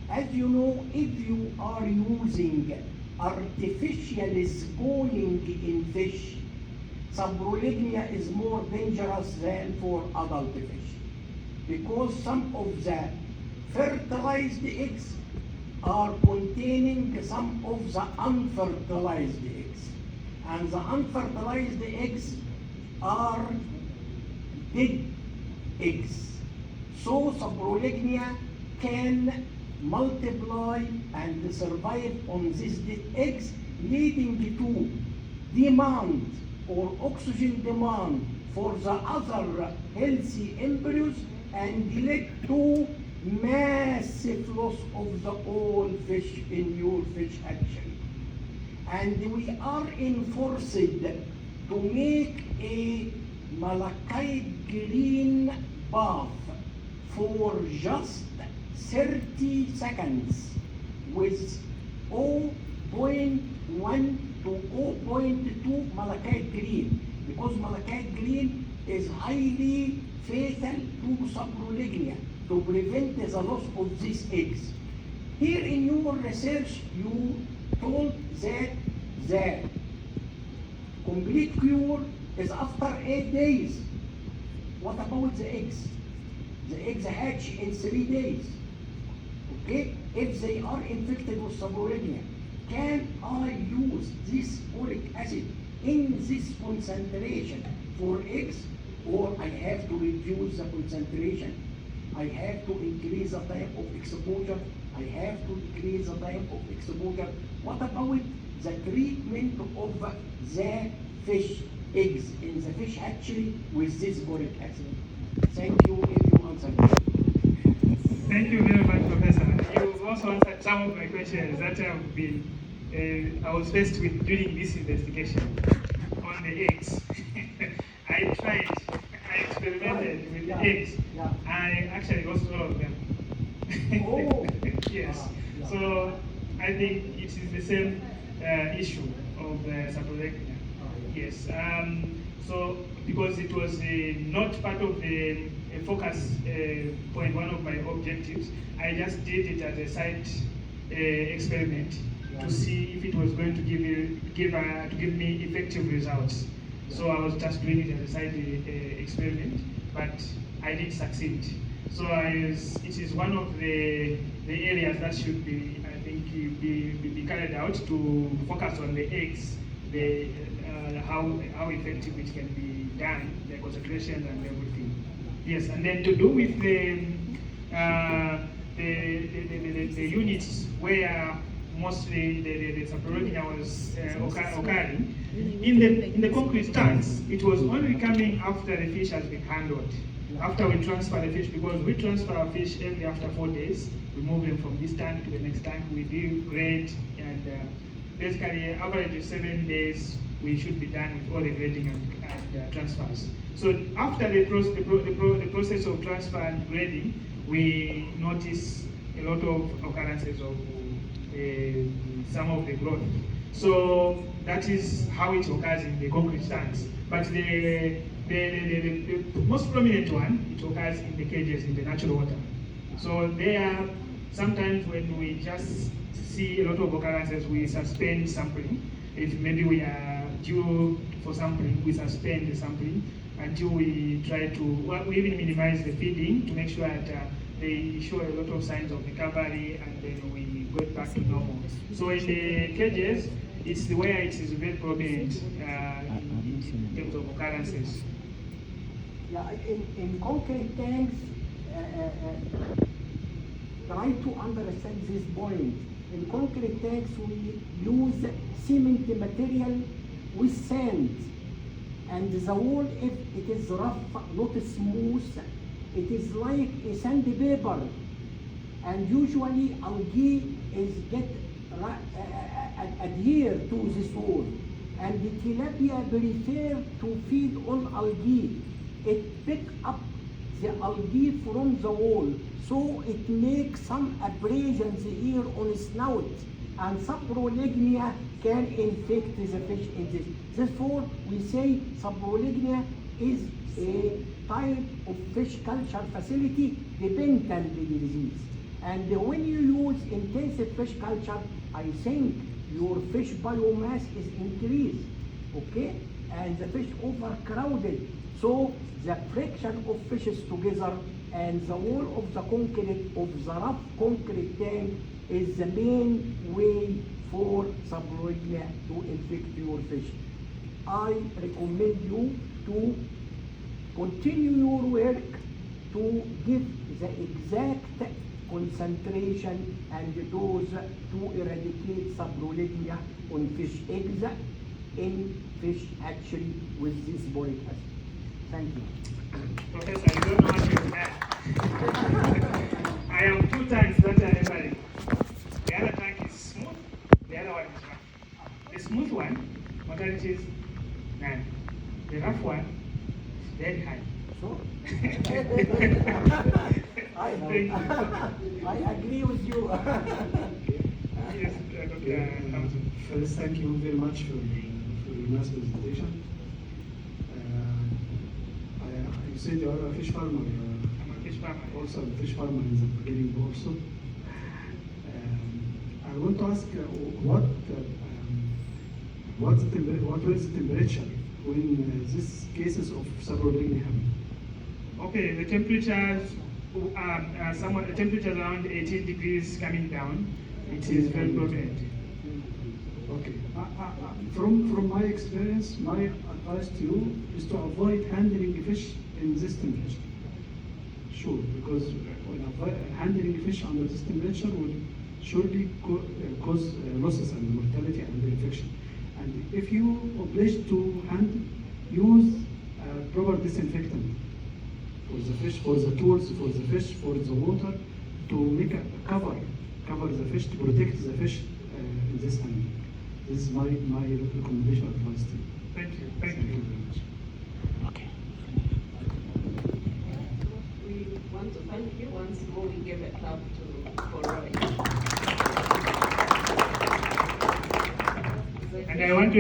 As you know, if you are using artificial schooling in fish, saprolegnia is more dangerous than for adult fish, because some of the fertilized eggs are containing some of the unfertilized eggs, and the unfertilized eggs are dead eggs. So saprolegnia can multiply and survive on these dead eggs, leading to demand or oxygen demand for the other healthy embryos, and lead to massive loss of the old fish in your fish hatchery. And we are enforced to make a malachite green bath for just 30 seconds with 0.1 to 0.2 malachite green, because malachite green is highly fatal to saprolegnia, to prevent the loss of these eggs. Here in your research, you told that the complete cure is after 8 days. What about the eggs? The eggs hatch in 3 days. Okay? If they are infected with saprolegnia, can I use this boric acid in this concentration for eggs, or I have to reduce the concentration? I have to increase the time of exposure. I have to decrease the time of exposure. What about the treatment of the fish eggs in the fish hatchery with this boric acid? Thank you if you answered me. Thank you very much, Professor. You also answered some of my questions that I was faced with during this investigation on the eggs. I experimented with the eggs. Yeah. I actually lost all of them. Oh. Yes. So I think it is the same issue of saprolegnia. Yes. So because it was not part of the focus point, one of my objectives, I just did it as a side experiment to see if it was going to give me effective results. So I was just doing it as a side experiment, but I did succeed. So it is one of the areas that should be, I think, be carried out to focus on the eggs, how effective it can be done, the concentration and everything. Yes, and then to do with the units where mostly the saprolegnia was occurring, in the concrete tanks, it was only coming after the fish has been handled. After we transfer the fish, because we transfer our fish every after 4 days, we move them from this tank to the next tank, we do grade, and basically average of 7 days we should be done with all the grading and transfers. So after the process of transfer and grading, we notice a lot of occurrences of some of the growth. So that is how it occurs in the concrete tanks. But the most prominent one, it occurs in the cages in the natural water. So there, sometimes when we just see a lot of occurrences, we suspend sampling. If maybe we are due for sampling, we suspend the sampling until we try to, we even minimize the feeding to make sure that they show a lot of signs of recovery, and then we go back to normal. So in the cages, it's the where it is very prominent in terms of occurrences. Yeah, in concrete tanks, try to understand this point. In concrete tanks, we use cement material with sand, and the wall, if it is rough, not smooth, it is like a sandpaper, and usually algae is adhere to this wall, and the tilapia prefer to feed on algae. It picks up the algae from the wall, so it makes some abrasions here on its snout, and saprolegnia can infect the fish in this. Therefore, we say saprolegnia is a type of fish culture facility dependent disease. And when you use intensive fish culture, I think your fish biomass is increased, okay? And the fish overcrowded. So the friction of fishes together and the wall of the concrete of the rough concrete tank is the main way for Sabroidia to infect your fish. I recommend you to continue your work to give the exact concentration and dose to eradicate Sabroidia on fish eggs in fish hatchery with this boric acid. Thank you. Professor, I don't know what you add. I have two tanks that are emptying. The other tank is smooth, the other one is rough. The smooth one, mortalities 9. The rough one is very high. So, I agree with you. Yes, Dr. Hamza. First, thank you very much for your nice presentation. You said you are a fish farmer. I'm a fish farmer. Also a fish farmer in the beginning also. I want to ask what was the temperature when these cases of Sabroidia happen? Okay, the temperatures the temperatures around 18 degrees coming down. It is very potent. Okay. From my experience, my advice to you is to avoid handling fish in this temperature. Sure, because handling fish under this temperature will surely cause losses and mortality and infection. And if you oblige to use proper disinfectant for the fish, for the tools, for the fish, for the water, to make a cover the fish, to protect the fish in this handling. This is my recommendation advice to you. Thank you. Thank you very much. We want to thank you once more. We give a clap for Roy. And I want to